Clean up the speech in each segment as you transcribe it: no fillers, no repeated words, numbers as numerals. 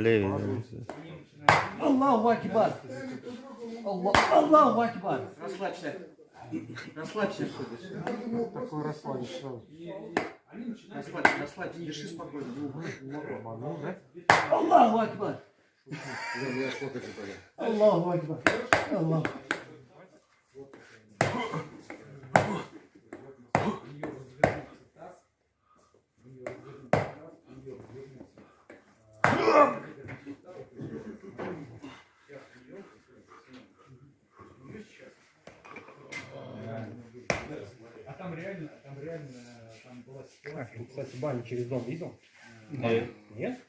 налево. Аллаху Акбар. Аллаху Акбар. Расслабься. Расслабься. Такой расслабься. Расслабься, расслабься. Дыши спокойно. Аллаху Акбар. Аллаху Акбар. Аллаху. Там была ситуация. Кстати, баню через дом видел? Нет. Нет?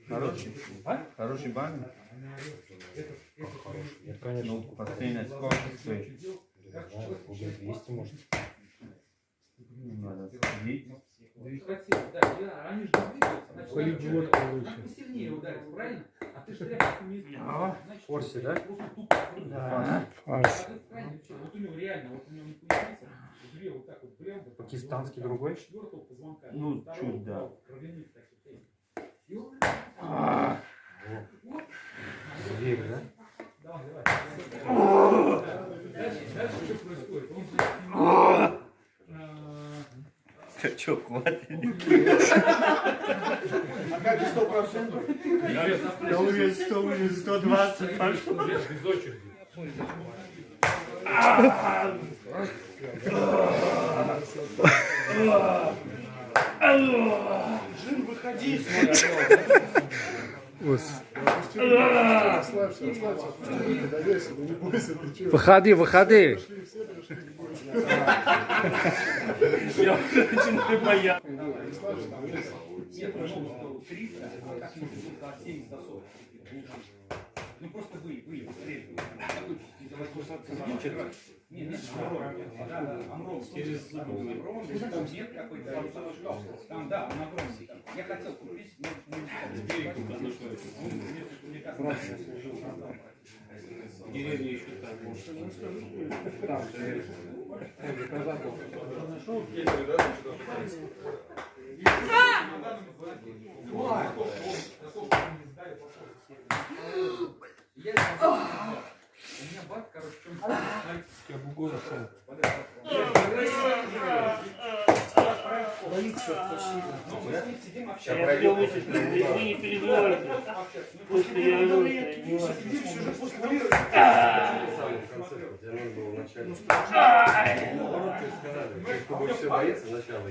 Хороший. А? Хороший банк. Нет, конечно. Ну, последняя сколько стоит? Не знаю, рублей 200 может. Надо сходить. Полиглот получше. Форси, да? Да. Фарс. Пакистанский другой? Ну, чуть, да. Зверь, да? Че, хватит? А как же 100%? Я уже 120 пошел. Без очереди. Джин, выходи. Расслабься, не доверься, не бойся, ты чего? Выходи, выходи. Я уже начинаю бояться. Ну просто вы. Нет, Амрон через нет какой-то. Там, да, он огромный. Я хотел купить, но Деревня еще так. у меня бак, короче, чем Я бы город шел. сидим, Я общаемся. тебя высечу, вы не переживайте. Просто я Наоборот, ты сказали, кто больше всего боится, сначала